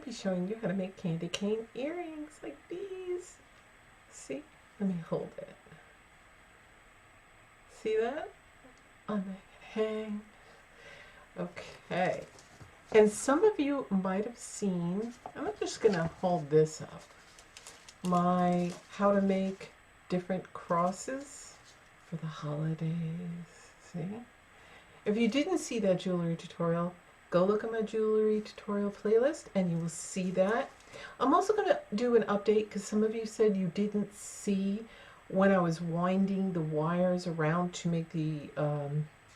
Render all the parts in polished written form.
to be showing you how to make candy cane earrings like these. See? Let me hold it. See that? Oh, they hang. Okay. And some of you might have seen, I'm just going to hold this up, my how to make different crosses for the holidays. See? If you didn't see that jewelry tutorial, go look at my jewelry tutorial playlist and you will see that. I'm also going to do an update because some of you said you didn't see when I was winding the wires around to make the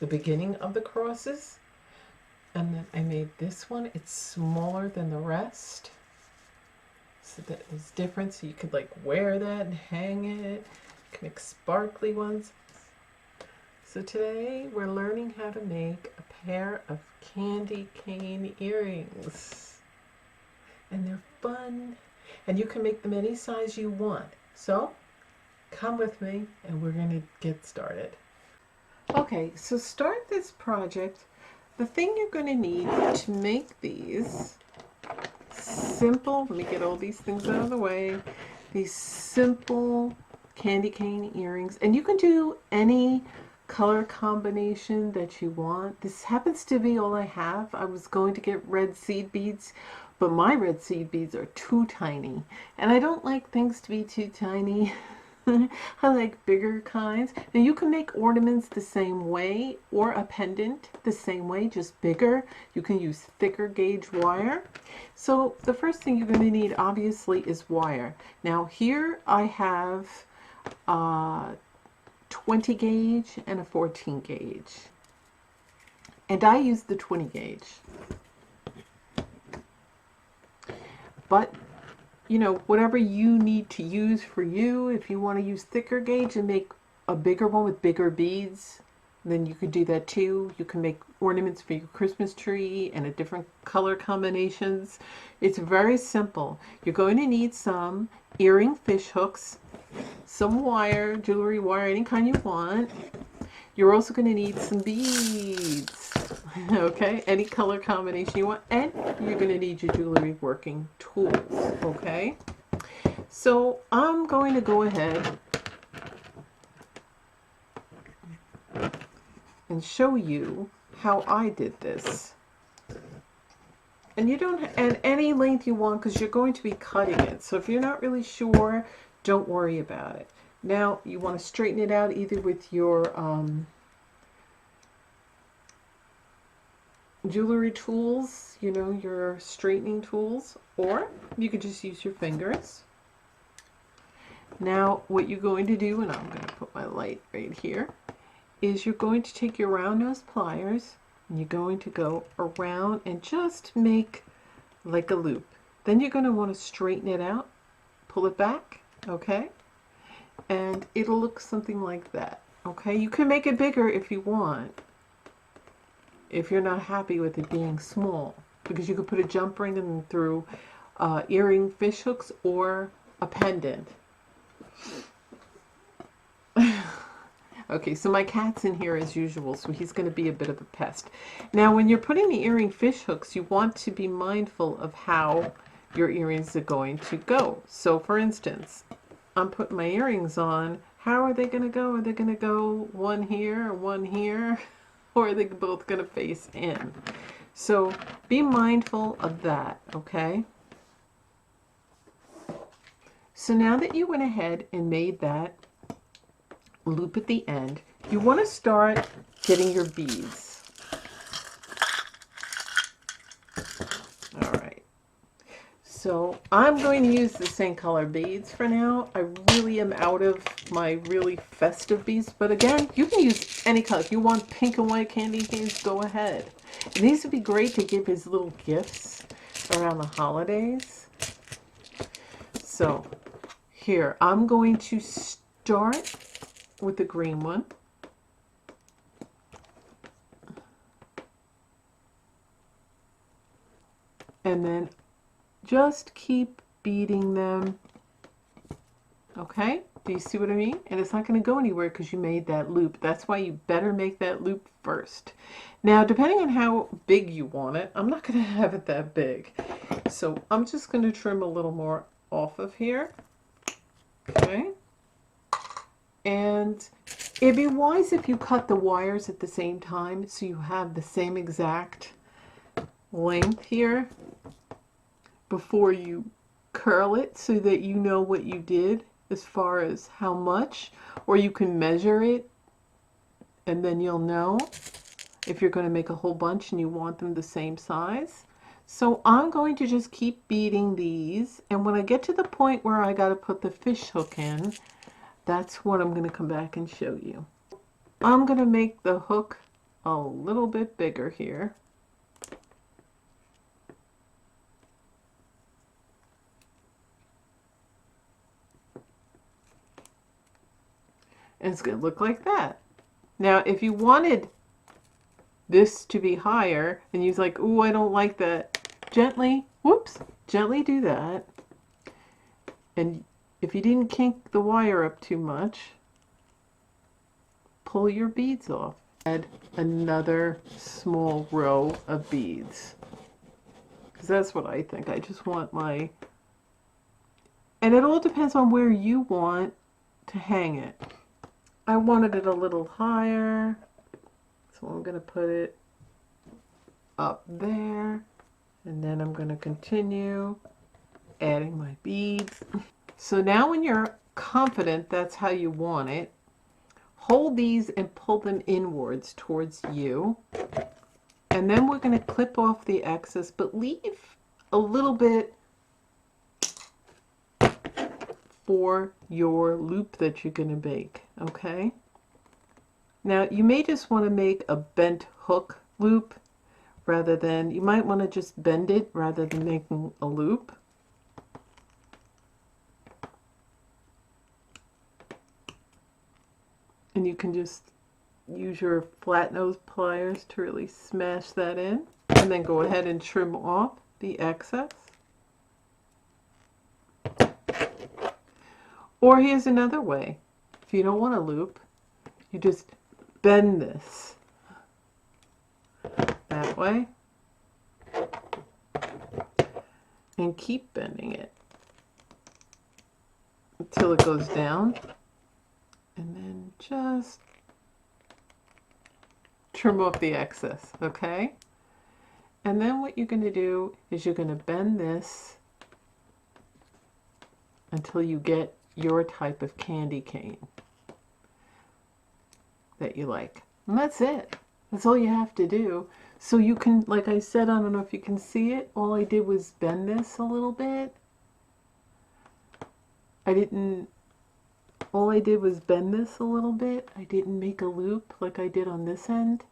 beginning of the crosses. And then I made this one. It's smaller than the rest. So that is different. So you could like wear that and hang it. You can make sparkly ones. So today we're learning how to make a pair of candy cane earrings. And they're fun. And you can make them any size you want. So come with me and we're going to get started. Okay, so start this project. The thing you're going to need to make these simple, let me get all these things out of the way, these simple candy cane earrings. And you can do any color combination that you want. This happens to be all I have. I was going to get red seed beads, but my red seed beads are too tiny. And I don't like things to be too tiny. I like bigger kinds. Now you can make ornaments the same way or a pendant the same way, just bigger. You can use thicker gauge wire. So the first thing you're going to need obviously is wire. Now here I have 20 gauge and a 14 gauge. And I use the 20 gauge. But you know, whatever you need to use for you, if you want to use thicker gauge and make a bigger one with bigger beads, then you could do that too. You can make ornaments for your Christmas tree and a different color combinations. It's very simple. You're going to need some earring fish hooks, some wire, jewelry wire, any kind you want. You're also going to need some beads, okay, any color combination you want, and you're going to need your jewelry working tools, okay. So I'm going to go ahead and show you how I did this. And you don't, and any length you want because you're going to be cutting it. So if you're not really sure, don't worry about it. Now you want to straighten it out either with your jewelry tools, you know, your straightening tools, or you could just use your fingers. Now what you're going to do, and I'm going to put my light right here, is you're going to take your round nose pliers and you're going to go around and just make like a loop. Then you're going to want to straighten it out, pull it back, okay? And it'll look something like that, okay? You can make it bigger if you want, if you're not happy with it being small, because you could put a jump ring in through earring fish hooks or a pendant. Okay, so my cat's in here as usual, so he's going to be a bit of a pest. Now when you're putting the earring fish hooks, you want to be mindful of how your earrings are going to go. So for instance, I'm putting my earrings on. How are they going to go? Are they going to go one here or one here? Or are they both going to face in? So be mindful of that, okay? So now that you went ahead and made that loop at the end, you want to start getting your beads. All right. So I'm going to use the same color beads for now. I really am out of my really festive beads, but again, you can use any color. If you want pink and white candy canes, go ahead. And these would be great to give as little gifts around the holidays. So here, I'm going to start with the green one. And then just keep beading them. Okay, do you see what I mean? And it's not going to go anywhere because you made that loop. That's why you better make that loop first. Now, depending on how big you want it, I'm not going to have it that big. So I'm just going to trim a little more off of here. Okay. And it'd be wise if you cut the wires at the same time so you have the same exact length here before you curl it, so that you know what you did as far as how much, or you can measure it and then you'll know if you're going to make a whole bunch and you want them the same size. So I'm going to just keep beading these, and when I get to the point where I got to put the fish hook in, that's what I'm going to come back and show you. I'm going to make the hook a little bit bigger here. And it's going to look like that. Now, if you wanted this to be higher and you're like, ooh, I don't like that, gently, whoops, gently do that. And if you didn't kink the wire up too much, pull your beads off. Add another small row of beads. Because that's what I think. I just want my... And it all depends on where you want to hang it. I wanted it a little higher, so I'm going to put it up there, and then I'm going to continue adding my beads. So now when you're confident that's how you want it, hold these and pull them inwards towards you, and then we're going to clip off the excess, but leave a little bit for your loop that you're going to make, okay? Now you may just want to make a bent hook loop rather than, you might want to just bend it rather than making a loop. And you can just use your flat nose pliers to really smash that in, and then go ahead and trim off the excess. Or here's another way. If you don't want a loop, you just bend this that way and keep bending it until it goes down, and then just trim off the excess, okay? And then what you're going to do is you're going to bend this until you get your type of candy cane that you like. And that's it. That's all you have to do. So you can, like I said, I don't know if you can see it, all I did was bend this a little bit. All I did was bend this a little bit. I didn't make a loop like I did on this end.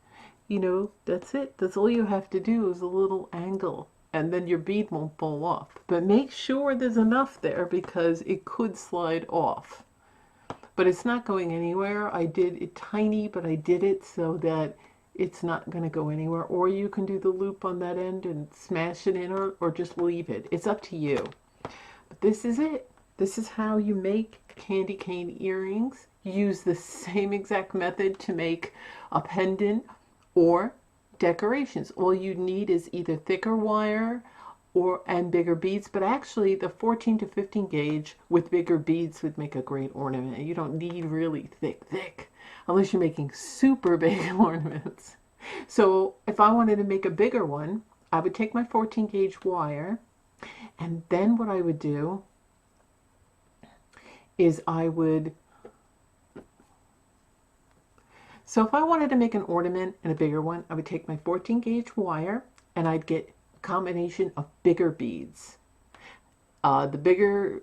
You know, that's it. That's all you have to do is a little angle, and then your bead won't fall off. But make sure there's enough there because it could slide off. But it's not going anywhere. I did it tiny, but I did it so that it's not going to go anywhere. Or you can do the loop on that end and smash it in, or just leave it. It's up to you. But this is it. This is how you make candy cane earrings. Use the same exact method to make a pendant or decorations. All you need is either thicker wire and bigger beads, but actually the 14 to 15 gauge with bigger beads would make a great ornament. You don't need really thick unless you're making super big ornaments. So if I wanted to make a bigger one, I would take my 14 gauge wire, and then what I would do is so if I wanted to make an ornament and a bigger one, I would take my 14 gauge wire and I'd get a combination of bigger beads. The bigger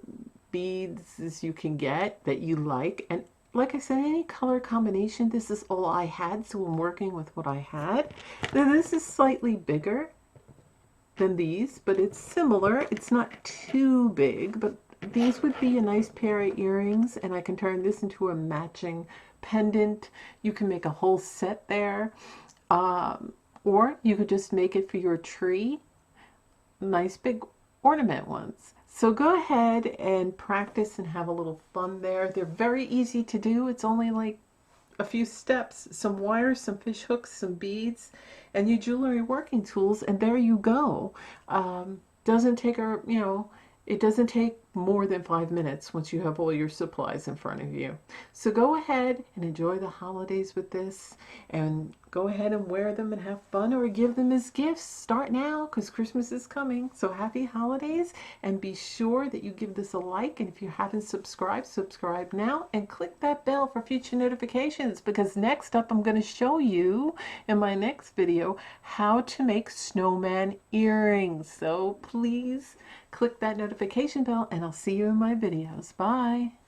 beads as you can get that you like, and like I said, any color combination. This is all I had, so I'm working with what I had. Now this is slightly bigger than these, but it's similar. It's not too big, but these would be a nice pair of earrings, and I can turn this into a matching pendant. You can make a whole set there, or you could just make it for your tree. Nice big ornament ones. So go ahead and practice and have a little fun there. They're very easy to do. It's only like a few steps, some wires, some fish hooks, some beads, and your jewelry working tools, and there you go. doesn't take it doesn't take more than 5 minutes once you have all your supplies in front of you. So go ahead and enjoy the holidays with this, and go ahead and wear them and have fun, or give them as gifts. Start now, because Christmas is coming. So happy holidays, and be sure that you give this a like, and if you haven't subscribed, subscribe now and click that bell for future notifications, because next up I'm going to show you in my next video how to make snowman earrings. So please click that notification bell, and I'll see you in my videos. Bye.